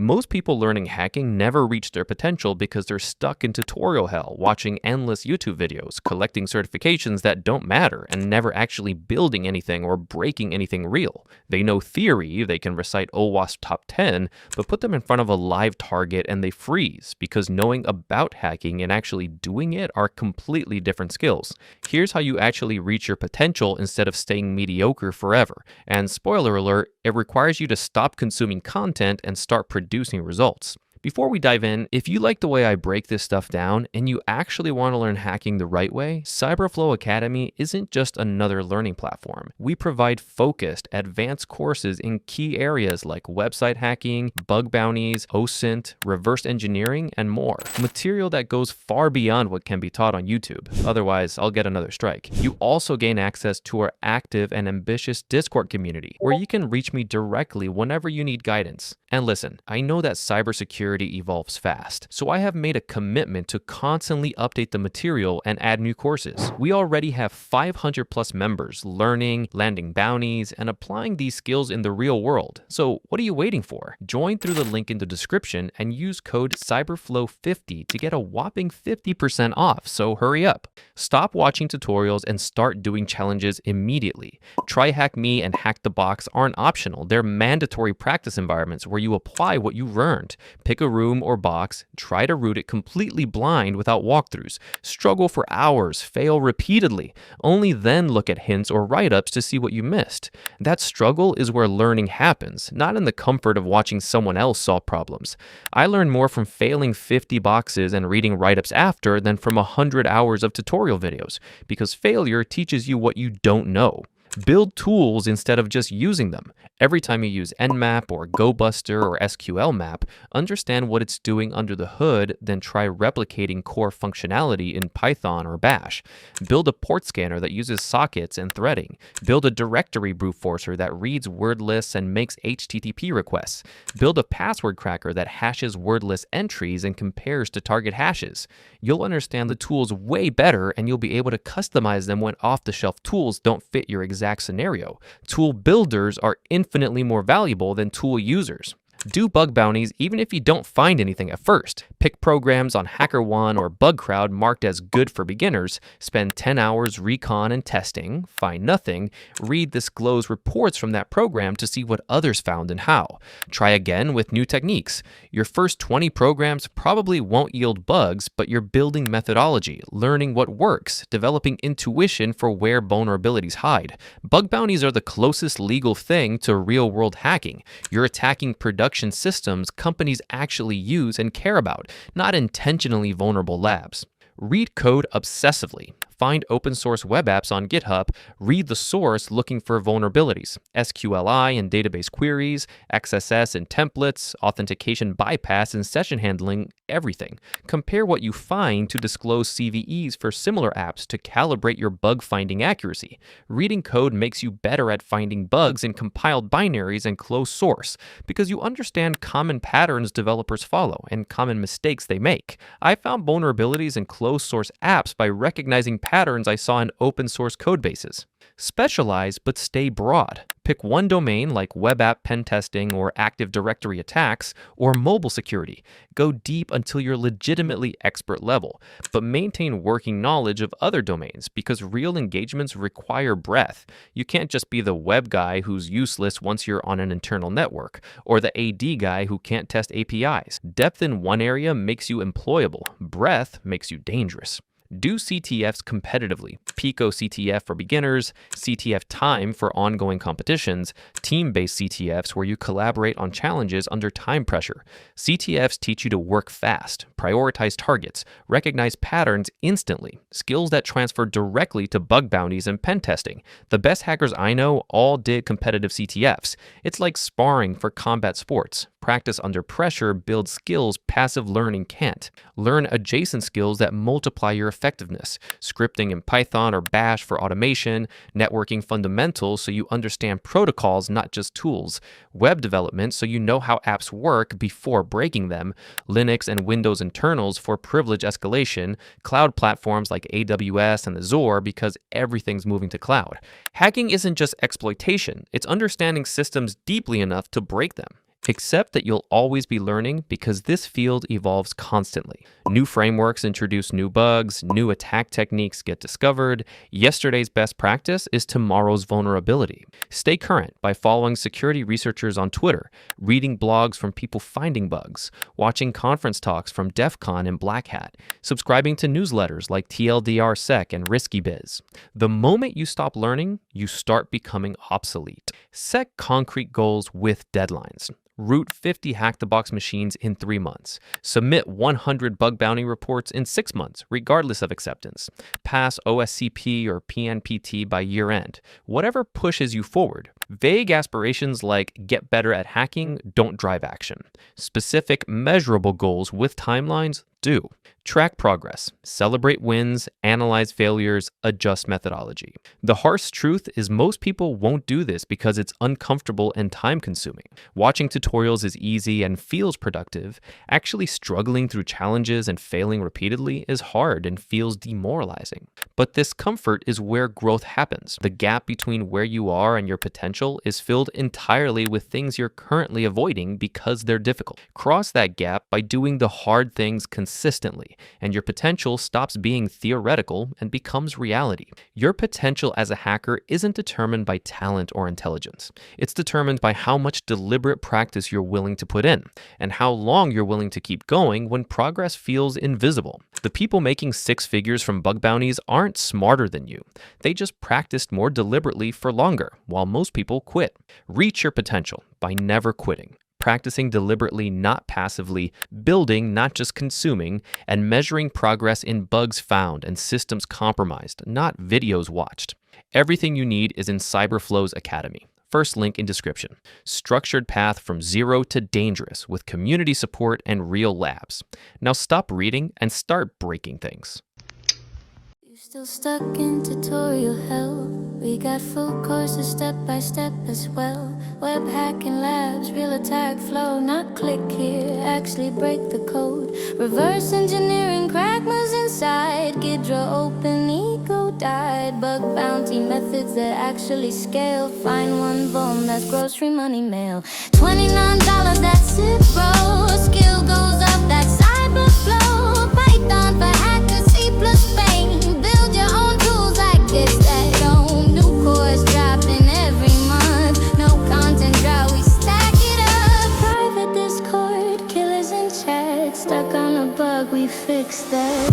Most people learning hacking never reach their potential because they're stuck in tutorial hell, watching endless YouTube videos, collecting certifications that don't matter, and never actually building anything or breaking anything real. They know theory, they can recite OWASP top 10, but put them in front of a live target and they freeze, because knowing about hacking and actually doing it are completely different skills. Here's how you actually reach your potential instead of staying mediocre forever. And spoiler alert, it requires you to stop consuming content and start producing results. Before we dive in, if you like the way I break this stuff down and you actually want to learn hacking the right way, CyberFlow Academy isn't just another learning platform. We provide focused, advanced courses in key areas like website hacking, bug bounties, OSINT, reverse engineering, and more. Material that goes far beyond what can be taught on YouTube. Otherwise, I'll get another strike. You also gain access to our active and ambitious Discord community, where you can reach me directly whenever you need guidance. And listen, I know that cybersecurity evolves fast, so I have made a commitment to constantly update the material and add new courses. We already have 500 plus members learning, landing bounties, and applying these skills in the real world. So what are you waiting for? Join through the link in the description and use code CyberFlow50 to get a whopping 50% off, so hurry up. Stop watching tutorials and start doing challenges immediately. Try Hack Me and Hack the Box aren't optional. They're mandatory practice environments where you apply what you learned. Pick a room or box, try to root it completely blind without walkthroughs, struggle for hours, fail repeatedly, only then look at hints or write-ups to see what you missed. That struggle is where learning happens, not in the comfort of watching someone else solve problems. I learned more from failing 50 boxes and reading write-ups after than from 100 hours of tutorial videos, because failure teaches you what you don't know. Build tools instead of just using them. Every time you use Nmap or GoBuster or SQL map, understand what it's doing under the hood, then try replicating core functionality in Python or Bash. Build a port scanner that uses sockets and threading. Build a directory brute forcer that reads word lists and makes HTTP requests. Build a password cracker that hashes word list entries and compares to target hashes. You'll understand the tools way better, and you'll be able to customize them when off-the-shelf tools don't fit your exact scenario. Tool builders are infinitely more valuable than tool users. Do bug bounties even if you don't find anything at first. Pick programs on HackerOne or BugCrowd marked as good for beginners. Spend 10 hours recon and testing. Find nothing. Read disclosed reports from that program to see what others found and how. Try again with new techniques. Your first 20 programs probably won't yield bugs, but you're building methodology, learning what works, developing intuition for where vulnerabilities hide. Bug bounties are the closest legal thing to real-world hacking. You're attacking production systems companies actually use and care about, not intentionally vulnerable labs. Read code obsessively. Find open source web apps on GitHub, read the source looking for vulnerabilities, SQLI and database queries, XSS and templates, authentication bypass and session handling, everything. Compare what you find to disclose CVEs for similar apps to calibrate your bug finding accuracy. Reading code makes you better at finding bugs in compiled binaries and closed source, because you understand common patterns developers follow and common mistakes they make. I found vulnerabilities in closed source apps by recognizing patterns I saw in open source code bases. Specialize, but stay broad. Pick one domain like web app pen testing or Active Directory attacks or mobile security. Go deep until you're legitimately expert level, but maintain working knowledge of other domains, because real engagements require breadth. You can't just be the web guy who's useless once you're on an internal network, or the AD guy who can't test APIs. Depth in one area makes you employable. Breadth makes you dangerous. Do CTFs competitively. Pico CTF for beginners, CTF Time for ongoing competitions, team-based CTFs where you collaborate on challenges under time pressure. CTFs teach you to work fast, prioritize targets, recognize patterns instantly, skills that transfer directly to bug bounties and pen testing. The best hackers I know all did competitive CTFs. It's like sparring for combat sports. Practice under pressure builds skills passive learning can't. Learn adjacent skills that multiply your effectiveness. Scripting in Python or Bash for automation, networking fundamentals so you understand protocols, not just tools, web development so you know how apps work before breaking them, Linux and Windows internals for privilege escalation, cloud platforms like AWS and Azure because everything's moving to cloud. Hacking isn't just exploitation, it's understanding systems deeply enough to break them. Accept that you'll always be learning because this field evolves constantly. New frameworks introduce new bugs, new attack techniques get discovered. Yesterday's best practice is tomorrow's vulnerability. Stay current by following security researchers on Twitter, reading blogs from people finding bugs, watching conference talks from DEF CON and Black Hat, subscribing to newsletters like TLDR Sec and Risky Biz. The moment you stop learning, you start becoming obsolete. Set concrete goals with deadlines. Root 50 hack-the-box machines in 3 months. Submit 100 bug bounty reports in 6 months, regardless of acceptance. Pass OSCP or PNPT by year-end. Whatever pushes you forward. Vague aspirations like get better at hacking don't drive action. Specific, measurable goals with timelines do. Track progress, celebrate wins, analyze failures, adjust methodology. The harsh truth is most people won't do this because it's uncomfortable and time-consuming. Watching tutorials is easy and feels productive. Actually struggling through challenges and failing repeatedly is hard and feels demoralizing. But this comfort is where growth happens. The gap between where you are and your potential is filled entirely with things you're currently avoiding because they're difficult. Cross that gap by doing the hard things consistently, and your potential stops being theoretical and becomes reality. Your potential as a hacker isn't determined by talent or intelligence. It's determined by how much deliberate practice you're willing to put in, and how long you're willing to keep going when progress feels invisible. The people making 6 figures from bug bounties aren't smarter than you. They just practiced more deliberately for longer, while most people quit. Reach your potential by never quitting. Practicing deliberately, not passively, building, not just consuming, and measuring progress in bugs found and systems compromised, not videos watched. Everything you need is in CyberFlow's Academy. First link in description. Structured path from zero to dangerous with community support and real labs. Now stop reading and start breaking things. Still stuck in tutorial hell. We got full courses step by step as well. Web hacking labs, real attack flow. Not click here, actually break the code. Reverse engineering, crack moves inside. Gidra open, ego died. Bug bounty methods that actually scale. Find one vuln, that's grocery money mail. $29, that's it bro. Skill goes up, that's CyberFlow. Python for hackers, C plus Paint. Build your own tools like this, that own. New course dropping every month. No content drought, we stack it up. Private Discord, killers in chat. Stuck on a bug, we fixed that.